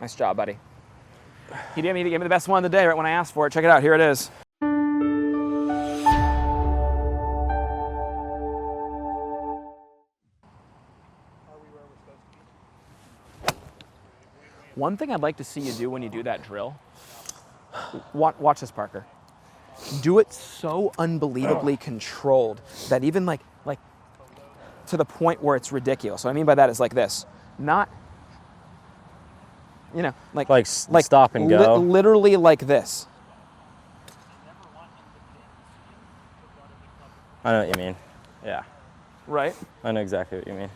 Nice job, buddy. He gave me the best one of the day right when I asked for it. Check it out. Here it is. One thing I'd like to see you do when you do that drill, watch this, Parker. Do it so unbelievably controlled that even like to the point where it's ridiculous. What I mean by that is like this, not, you know, like stop and go. Literally like this. I know what you mean. Yeah. Right? I know exactly what you mean.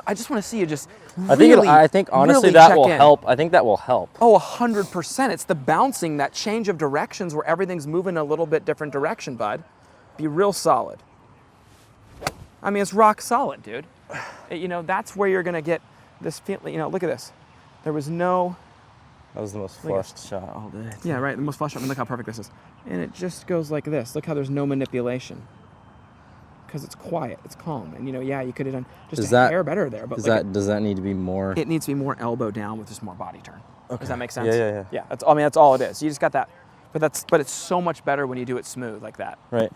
I just want to see you just I think honestly really that will in. help. I think that will help. Oh, 100%. It's the bouncing, that change of directions where everything's moving a little bit different direction, bud. Be real solid. I mean, it's rock solid, dude. You know, that's where you're going to get this feeling. You know, look at this. There was no... That was the most flushed shot all day. Yeah, right. The most flushed shot. I mean, look how perfect this is. And it just goes like this. Look how there's no manipulation. Because it's quiet, it's calm, and you know, yeah, you could have done just a hair better there. But does that need to be more? It needs to be more elbow down with just more body turn. Okay. Does that make sense? Yeah. Yeah, that's all it is. You just got that, but it's so much better when you do it smooth like that. Right.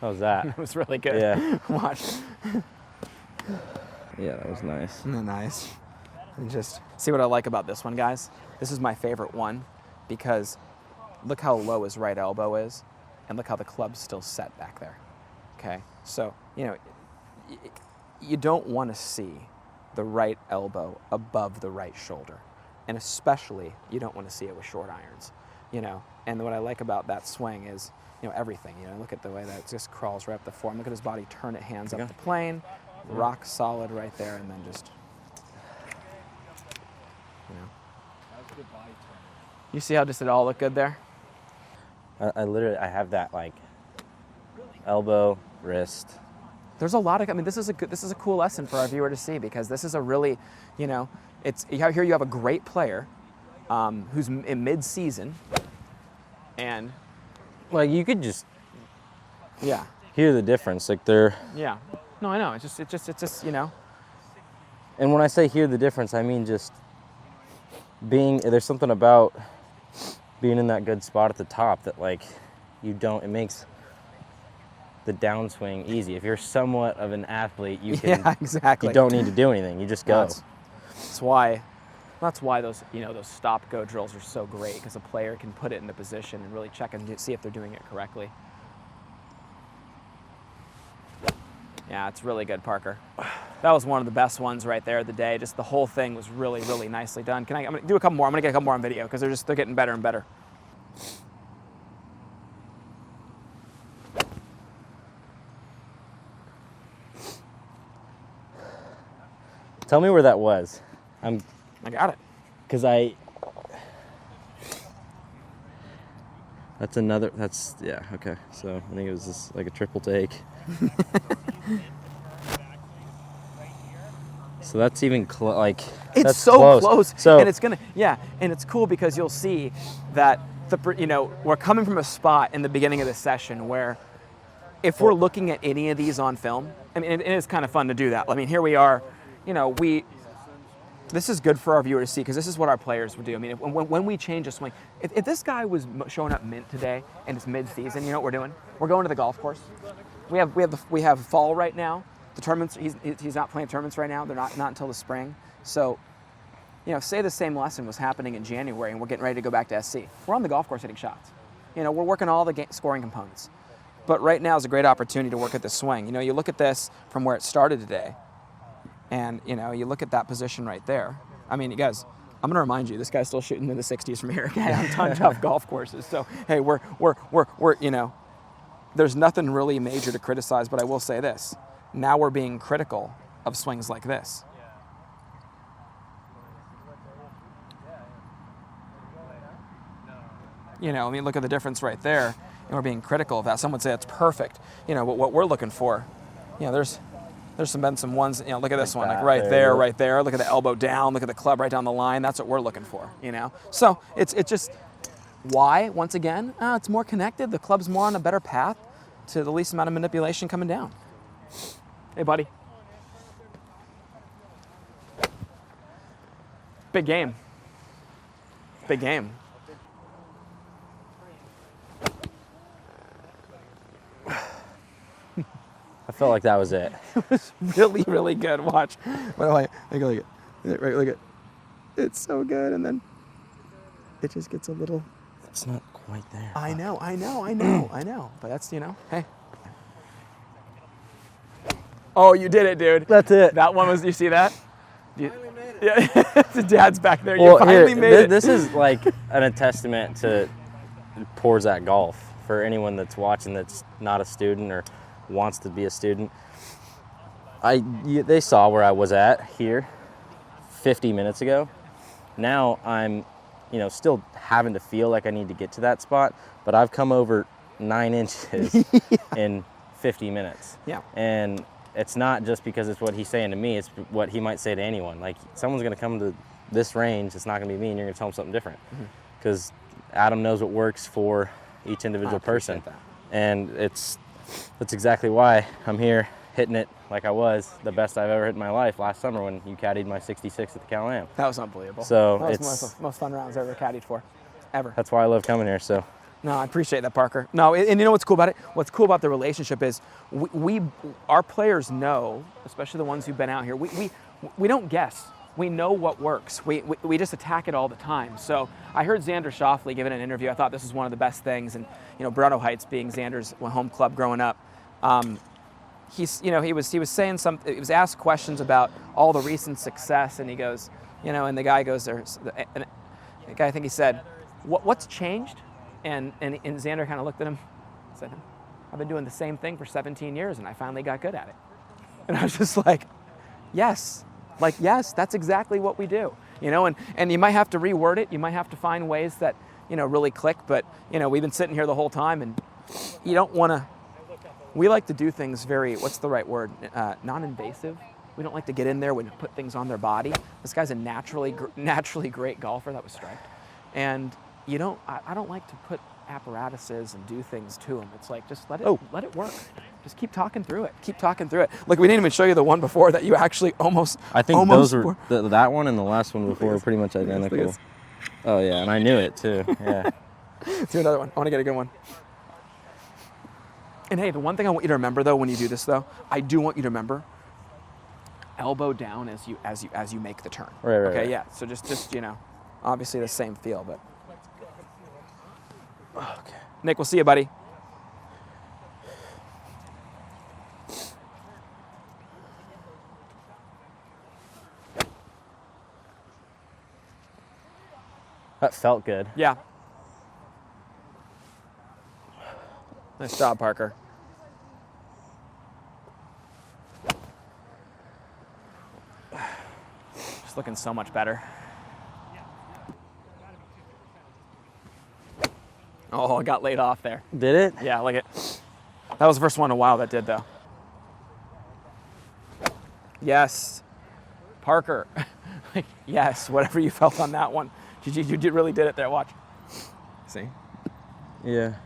How was that? It was really good. Yeah. Watch. Yeah, that was nice. Isn't that nice? And just see what I like about this one, guys. This is my favorite one because look how low his right elbow is, and look how the club's still set back there. Okay, so you know, you don't want to see the right elbow above the right shoulder, and especially you don't want to see it with short irons. You know, and what I like about that swing is, you know, everything. You know, look at the way that it just crawls right up the form. Look at his body turn it, hands up the plane, rock solid right there, and then just, you know. That was a good body turn. You see how just it all looked good there? I have that like elbow, wrist. There's a lot of. I mean, this is a cool lesson for our viewer to see because this is a really, you know, it's here you have a great player, who's in mid-season, and. Like you could just yeah hear the difference. Like they're yeah. No, I know. It's just you know. And when I say hear the difference, I mean just there's something about being in that good spot at the top that like it makes the downswing easy. If you're somewhat of an athlete, you can yeah, exactly. You don't need to do anything. You just go. That's why those stop-go drills are so great because a player can put it into position and really check and see if they're doing it correctly. Yeah, it's really good, Parker. That was one of the best ones right there of the day. Just the whole thing was really, really nicely done. I'm gonna do a couple more. I'm gonna get a couple more on video because they're getting better and better. Tell me where that was. I got it. Because yeah, okay. So I think it was just like a triple take. So that's even it's that's so close. So and it's cool because you'll see that we're coming from a spot in the beginning of the session where if we're looking at any of these on film, I mean, it is kind of fun to do that. I mean, here we are, you know, this is good for our viewer to see because this is what our players would do. I mean, when we change a swing, if this guy was showing up mint today and it's mid-season, you know what we're doing? We're going to the golf course. We have fall right now. The tournaments, he's not playing tournaments right now. They're not until the spring. So, you know, say the same lesson was happening in January and we're getting ready to go back to SC. We're on the golf course hitting shots. You know, we're working all the scoring components. But right now is a great opportunity to work at the swing. You know, you look at this from where it started today. And, you know, you look at that position right there. I mean, you guys, I'm going to remind you, this guy's still shooting in the 60s from here, okay, on ton-tough golf courses. So, hey, we're, you know, there's nothing really major to criticize, but I will say this. Now we're being critical of swings like this. You know, I mean, look at the difference right there. And we're being critical of that. Some would say it's perfect. You know, what we're looking for, you know, there's There's been some ones, you know, look at this one, like that, right there there, you go. right there. Look at the elbow down, look at the club right down the line. That's what we're looking for, you know? So it's just, why? Once again, it's more connected. The club's more on a better path to the least amount of manipulation coming down. Hey, buddy. Big game. Big game. I felt like that was it. It was really, really good. Watch. By the way, look at it. Right, look at it. It's so good, and then it just gets a little. It's not quite there. I know. But that's, you know, hey. Oh, you did it, dude. That's it. That one was. You see that? Finally made it. Yeah. The dad's back there. Well, you finally here, made it. this is like a testament to Porzak golf for anyone that's watching that's not a student or wants to be a student. They saw where I was at here 50 minutes ago. Now I'm, you know, still having to feel like I need to get to that spot, but I've come over 9 inches in 50 minutes. Yeah. And it's not just because it's what he's saying to me, it's what he might say to anyone. Like, someone's going to come to this range, it's not going to be me, and you're going to tell them something different. Because Adam knows what works for each individual person. That. And that's exactly why I'm here hitting it like I was the best I've ever hit in my life last summer when you caddied my 66 at the Cal-Am. That was unbelievable. So that was it's most fun rounds I've ever caddied for, ever. That's why I love coming here. So No, I appreciate that, Parker. No, and you know what's cool about it? What's cool about the relationship is our players know, especially the ones who've been out here, we don't guess. We know what works. We just attack it all the time. So I heard Xander Schauffele give it an interview. I thought this was one of the best things. And, you know, Brno Heights being Xander's home club growing up, he was saying something. He was asked questions about all the recent success, and he goes, you know, and the guy goes there. And the guy, I think he said, "What's changed?" And Xander kind of looked at him, and said, "I've been doing the same thing for 17 years, and I finally got good at it." And I was just like, yes, that's exactly what we do, you know. And you might have to reword it. You might have to find ways that, you know, really click. But, you know, we've been sitting here the whole time, and you don't want to. We like to do things very, what's the right word? Non-invasive. We don't like to get in there when you put things on their body. This guy's a naturally great golfer. That was striped. And I don't like to put apparatuses and do things to him. It's like, just let it work. Just keep talking through it. Look, we didn't even show you the one before that you actually almost. I think those were that one and the last one before were pretty much identical. Oh yeah, and I knew it too. Yeah. Let's do another one. I want to get a good one. And hey, the one thing I want you to remember though, when you do this though, I do want you to remember, elbow down as you make the turn. Right. Okay, right. yeah. So just you know, obviously the same feel, but. Okay. Nick, we'll see you, buddy. That felt good. Yeah. Nice job, Parker. Just looking so much better. Oh, I got laid off there. Did it? Yeah, like it. That was the first one in a while that did, though. Yes. Parker. Yes, whatever you felt on that one. You really did it there. Watch. See? Yeah.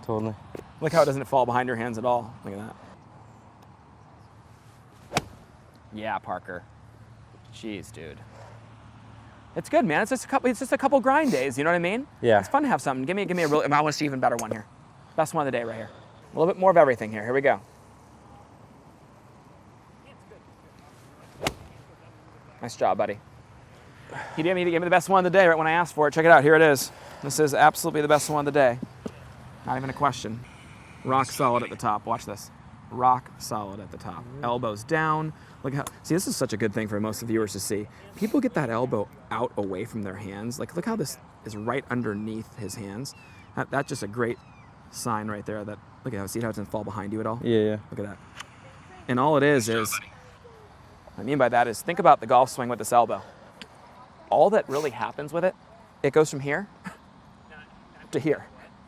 Totally. Look how it doesn't fall behind your hands at all. Look at that. Yeah, Parker. Jeez, dude. It's good, man. It's just a couple grind days. You know what I mean? Yeah. It's fun to have something. Give me a real. I want to see even better one here. Best one of the day right here. A little bit more of everything here. Here we go. Nice job, buddy. You gave me the best one of the day right when I asked for it. Check it out. Here it is. This is absolutely the best one of the day. Not even a question. Rock solid at the top. Watch this. Rock solid at the top. Elbows down. Look how. See, this is such a good thing for most of the viewers to see. People get that elbow out away from their hands. Like, look how this is right underneath his hands. That's just a great sign right there. That look at how. See how it doesn't fall behind you at all. Yeah. Look at that. And all it is. What I mean by that is, think about the golf swing with this elbow. All that really happens with it, it goes from here to here.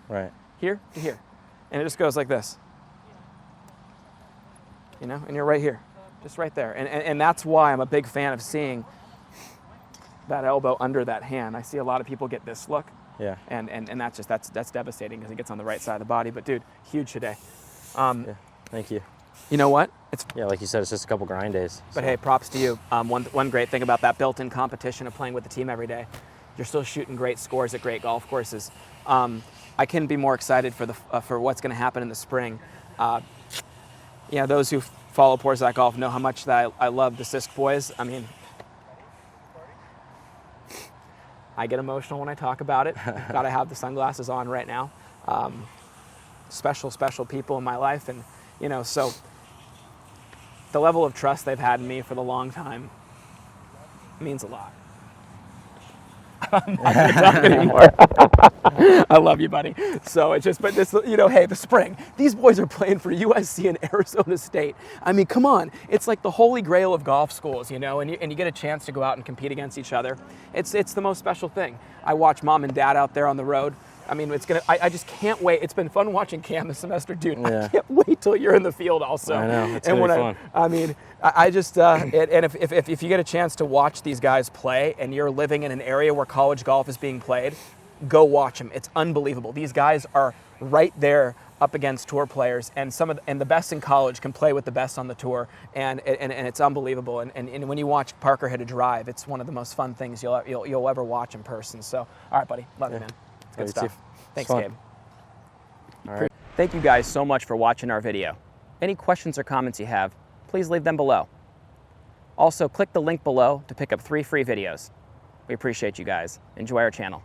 Right. Here to here. And it just goes like this. you know, and you're right here, just right there. And that's why I'm a big fan of seeing that elbow under that hand. I see a lot of people get this look. Yeah. And that's devastating because it gets on the right side of the body. But dude, huge today. Yeah. Thank you. You know what? Yeah, like you said, it's just a couple grind days. But so. hey, props to you. One great thing about that built-in competition of playing with the team every day, you're still shooting great scores at great golf courses. I couldn't be more excited for what's going to happen in the spring. Yeah, those who follow Porzak Golf know how much that I love the Sisk boys. I mean, I get emotional when I talk about it. Got to have the sunglasses on right now. Special people in my life, and you know, so the level of trust they've had in me for the long time means a lot. I'm not going to talk anymore. I love you, buddy. So it's just, but this, you know, hey, the spring. These boys are playing for USC and Arizona State. I mean, come on. It's like the holy grail of golf schools, you know, and you get a chance to go out and compete against each other. It's the most special thing. I watch mom and dad out there on the road. I mean, I just can't wait. It's been fun watching Cam this semester, dude. Yeah. I can't wait till you're in the field also. I know, it's gonna be fun. I mean, I just, and if you get a chance to watch these guys play and you're living in an area where college golf is being played, go watch them. It's unbelievable. These guys are right there up against tour players, and the best in college can play with the best on the tour, and it's unbelievable. And when you watch Parker hit a drive, it's one of the most fun things you'll ever watch in person. So, all right, buddy, love you, man. Good stuff. Thanks, Gabe. All right. Thank you guys so much for watching our video. Any questions or comments you have, please leave them below. Also, click the link below to pick up 3 free videos. We appreciate you guys. Enjoy our channel.